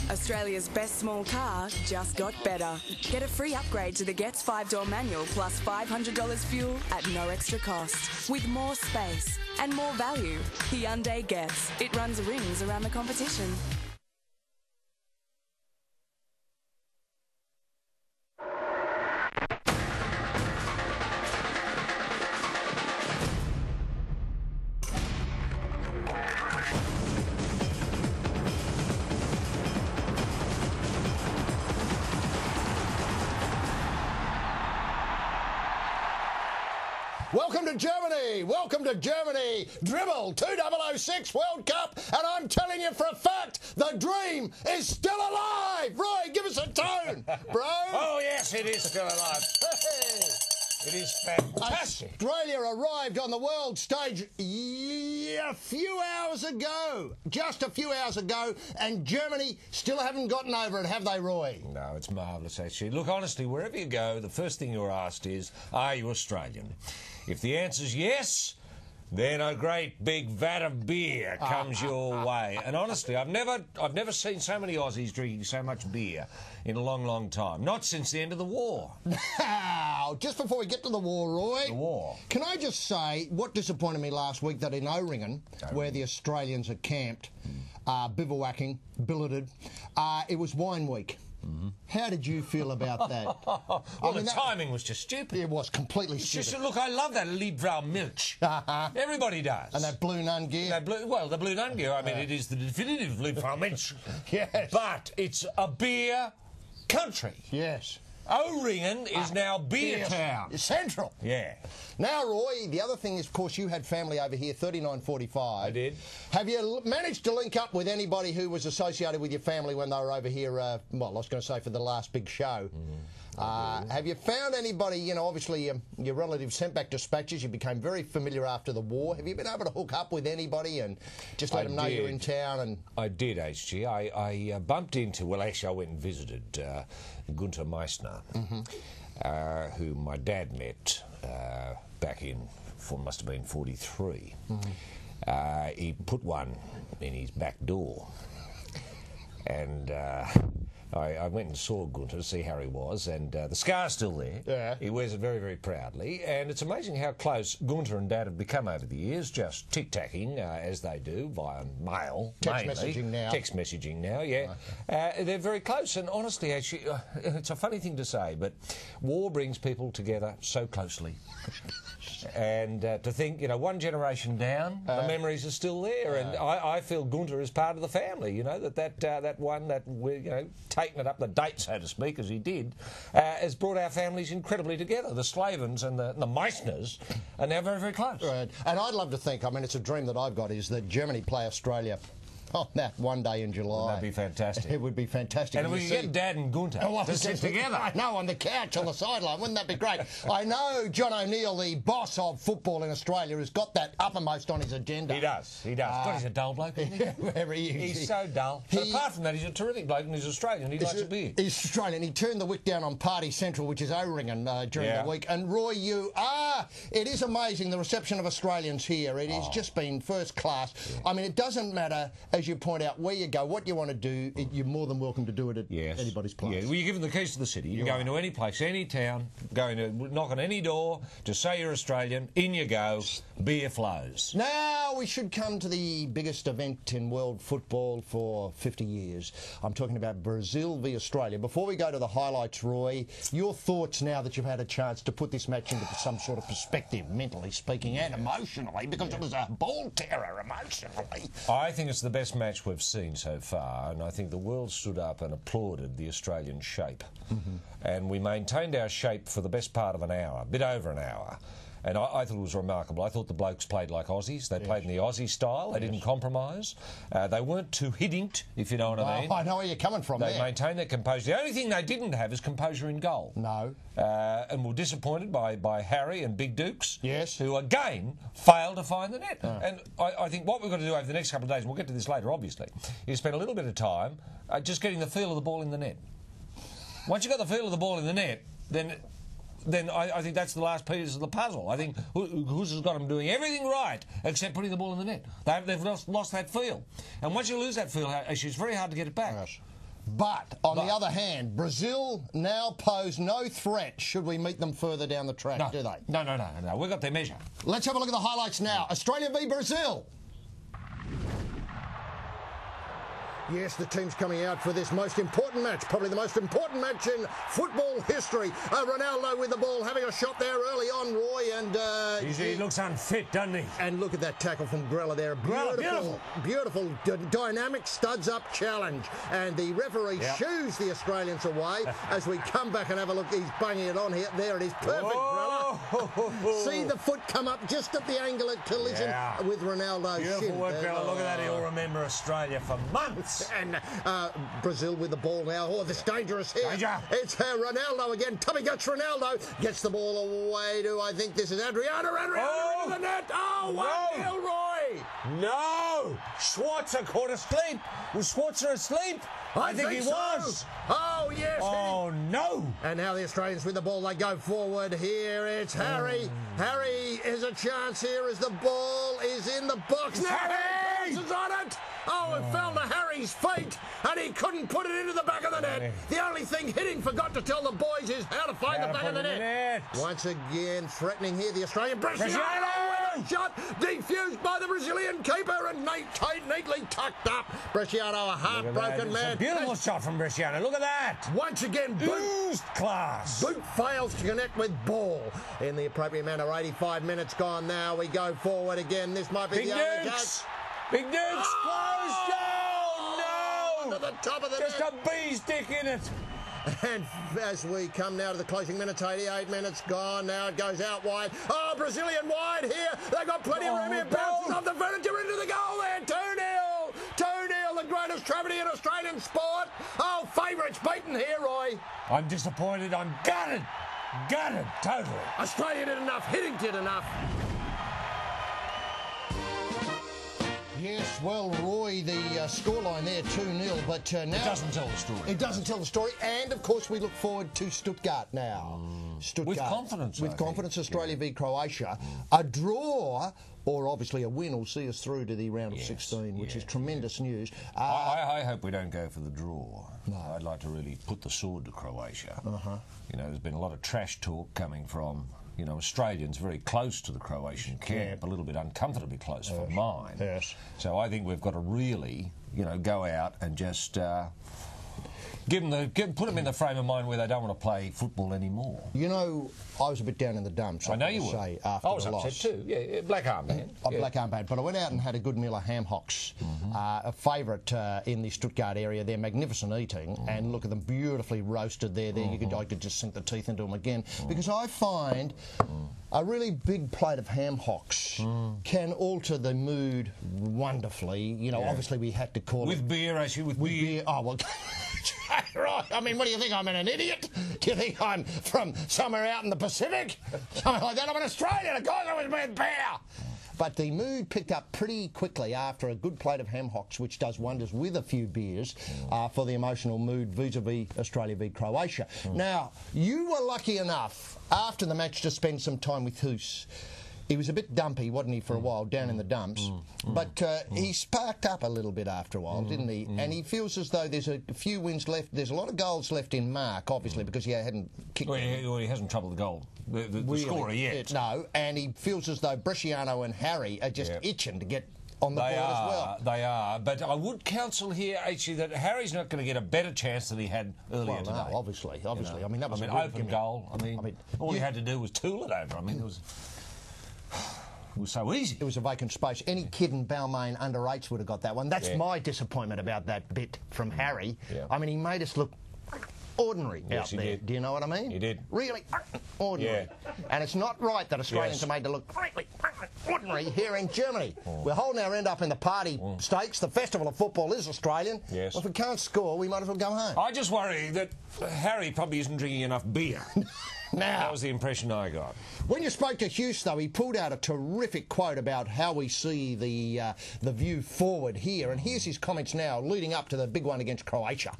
Australia's best small car just got better. Get a free upgrade to the Getz 5-door manual plus $500 fuel at no extra cost. With more space and more value, Hyundai Getz. It runs rings around the competition. Welcome to Germany! Welcome to Germany! Dribble 2006 World Cup, and I'm telling you for a fact, the dream is still alive! Roy, give us a tone, bro! Oh, yes, it is still alive. It is fantastic. Australia arrived on the world stage a few hours ago, just a few hours ago, and Germany still haven't gotten over it, have they, Roy? No, it's marvellous, actually. Look, honestly, wherever you go, the first thing you're asked is, are you Australian? If the answer's yes, then a great big vat of beer comes your way. And honestly, I've never seen so many Aussies drinking so much beer in a long, long time. Not since the end of the war. Now, just before we get to the war, Roy. The war. Can I just say, what disappointed me last week, that in O-Ringen, where the Australians are camped, bivouacking, billeted, it was wine week. Mm-hmm. How did you feel about that? Well, the timing was just stupid. It was completely stupid. Just, look, I love that Liebfrau Milch. Everybody does. And that blue nun gear. The blue nun gear, I mean, it is the definitive Liebfrau Milch. Yes. But it's a beer country. Yes. O-Ringen is now beer town. Central. Yeah. Now, Roy, the other thing is, of course, you had family over here, 3945. I did. Have you managed to link up with anybody who was associated with your family when they were over here, well, I was going to say for the last big show? Have you found anybody, you know, obviously your relatives sent back dispatches, you became very familiar after the war. Have you been able to hook up with anybody and just let them know you're in town? And I did, HG. I bumped into, well, actually I went and visited Gunther Meissner, who my dad met back in, must have been 43. He put one in his back door, and I went and saw Gunther to see how he was, and the scar's still there. Yeah. He wears it very, very proudly, and it's amazing how close Gunther and Dad have become over the years, just tic-tacking, as they do, via mail, Text mainly. messaging now. Text messaging now, yeah. They're very close, and honestly, actually, it's a funny thing to say, but war brings people together so closely. And to think, you know, one generation down, the memories are still there, and I feel Gunther is part of the family. You know, that one that we're, you know, taking it up the date, so to speak, as he did, has brought our families incredibly together. The Slavens and the Meissners are now very, very close. Right. And I'd love to think, I mean, it's a dream that I've got, is that Germany play Australia on that one day in July. That'd be fantastic. It would be fantastic. And if we could get Dad and Gunther to sit together. I know, on the couch on the sideline. Wouldn't that be great? I know John O'Neill, the boss of football in Australia, has got that uppermost on his agenda. He does. God, he's a dull bloke, isn't he? He's so dull. But apart from that, he's a terrific bloke and he's Australian. He likes a beer. He's Australian. He turned the wick down on Party Central, which is O-Ringen, during the week. And Roy, it is amazing, the reception of Australians here. It has just been first class. Yeah. I mean, it doesn't matter, as you point out, where you go, what you want to do, you're more than welcome to do it at anybody's place. Yeah. Well, you're given the keys to the city. You can go into any place, any town, go into, knock on any door, just say you're Australian, in you go, beer flows. Now we should come to the biggest event in world football for 50 years. I'm talking about Brazil v Australia. Before we go to the highlights, Roy, your thoughts now that you've had a chance to put this match into some sort of perspective, mentally speaking and emotionally, because it was a ball terror emotionally. I think it's the best match we've seen so far, and I think the world stood up and applauded the Australian shape. And we maintained our shape for the best part of an hour, a bit over an hour. And I thought it was remarkable. I thought the blokes played like Aussies. They played in the Aussie style. They didn't compromise. They weren't too hiddink, if you know what I mean. I know where you're coming from. They maintained their composure. The only thing they didn't have is composure in goal. No. And were disappointed by Harry and Big Dukes, who again failed to find the net. And I think what we've got to do over the next couple of days, and we'll get to this later obviously, is spend a little bit of time just getting the feel of the ball in the net. Once you've got the feel of the ball in the net, then I think that's the last piece of the puzzle. I think Hus has got them doing everything right except putting the ball in the net. They've lost that feel. And once you lose that feel, actually, it's very hard to get it back. Yes. But, on the other hand, Brazil now pose no threat should we meet them further down the track, do they? No. We've got their measure. Let's have a look at the highlights now. Australia v Brazil. Yes, the team's coming out for this most important match, probably the most important match in football history. Ronaldo with the ball, having a shot there early on, Roy, and... he looks unfit, doesn't he? And look at that tackle from Grella there. Beautiful, dynamic studs-up challenge. And the referee shoos the Australians away. As we come back and have a look, he's banging it on here. There it is, perfect, Grella. See the foot come up just at the angle of collision with Ronaldo's Beautiful shin. work, Grella. Look at that. He'll remember Australia for months. And Brazil with the ball now. Oh, this dangerous here. It's Ronaldo again. Tommy gets Ronaldo. Gets the ball away to, I think this is Adriano into the net. Oh, 1-0, Roy. No. Schwarzer caught asleep. Was Schwarzer asleep? I think he was. Oh, yes. Oh, no. And now the Australians with the ball. They go forward. Here it's Harry. Harry is a chance here as the ball is in the box. Harry is on it. Oh, it fell to Harry's feet, and he couldn't put it into the back of the net. The only thing Hitting forgot to tell the boys is how to find the back of the net. Once again, threatening here, the Australian Bresciano with a shot, defused by the Brazilian keeper, and neatly tucked up. Bresciano, a heartbroken man. It's a beautiful shot from Bresciano. Look at that. Once again, Boot class. Boot fails to connect with ball in the appropriate manner. 85 minutes gone now. We go forward again. This might be the only chance. Big Dukes closed. Oh, no! To the top of the Just net. a bee's dick in it. And as we come now to the closing minutes, 88 minutes gone. Now it goes out wide. Oh, Brazilian wide here. They've got plenty of room here. Bounces off the furniture into the goal there. 2-0. 2-0, the greatest tragedy in Australian sport. Oh, favourites beaten here, Roy. I'm disappointed. I'm gutted. Gutted, totally. Australia did enough. Hitting did enough. Yes, well, Roy, the scoreline there, 2-0, but now... It doesn't tell the story. It doesn't tell the story, and, of course, we look forward to Stuttgart now. Stuttgart. With confidence, With confidence, Australia v Croatia. A draw, or obviously a win, will see us through to the round of 16, which is tremendous news. I hope we don't go for the draw. No. I'd like to really put the sword to Croatia. You know, there's been a lot of trash talk coming from... You know, Australians very close to the Croatian camp, a little bit uncomfortably close for mine. Yes. So I think we've got to really, you know, go out and just put them in the frame of mind where they don't want to play football anymore. You know, I was a bit down in the dumps. I know you were. After I was the upset loss. too. Yeah, black armband. Black armband. But I went out and had a good meal of ham hocks, a favourite in the Stuttgart area. They're magnificent eating, and look at them, beautifully roasted there. I could just sink the teeth into them again, because I find a really big plate of ham hocks can alter the mood wonderfully. You know, obviously we had to call it... With beer, actually, with beer. Oh, well... Right. I mean, what do you think? I'm an idiot? Do you think I'm from somewhere out in the Pacific? Something like that? I'm an Australian. Of course I was with beer. But the mood picked up pretty quickly after a good plate of ham hocks, which does wonders with a few beers for the emotional mood vis-a-vis Australia v Croatia. Now, you were lucky enough after the match to spend some time with Hoos. He was a bit dumpy, wasn't he, for a while, down in the dumps. But he sparked up a little bit after a while, didn't he? And he feels as though there's a few wins left. There's a lot of goals left in Mark, obviously, because he hadn't kicked... Well, he hasn't troubled the goal, the scorer yet. No, and he feels as though Bresciano and Harry are just itching to get on the board as well. They are, but I would counsel here, actually, that Harry's not going to get a better chance than he had earlier today. No, obviously. You know? I mean, that was an open goal. I mean all he had to do was tool it over. I mean, it was so easy. It was a vacant space. Any kid in Balmain under 8s would have got that one. That's my disappointment about that bit from Harry. I mean, he made us look ordinary out there. Did. Do you know what I mean? He did. Really ordinary. And it's not right that Australians are made to look really ordinary here in Germany. We're holding our end up in the party stakes. The festival of football is Australian. Yes. Well, if we can't score, we might as well go home. I just worry that Harry probably isn't drinking enough beer. Now, that was the impression I got. When you spoke to Hughes, though, he pulled out a terrific quote about how we see the view forward here, and here's his comments now, leading up to the big one against Croatia.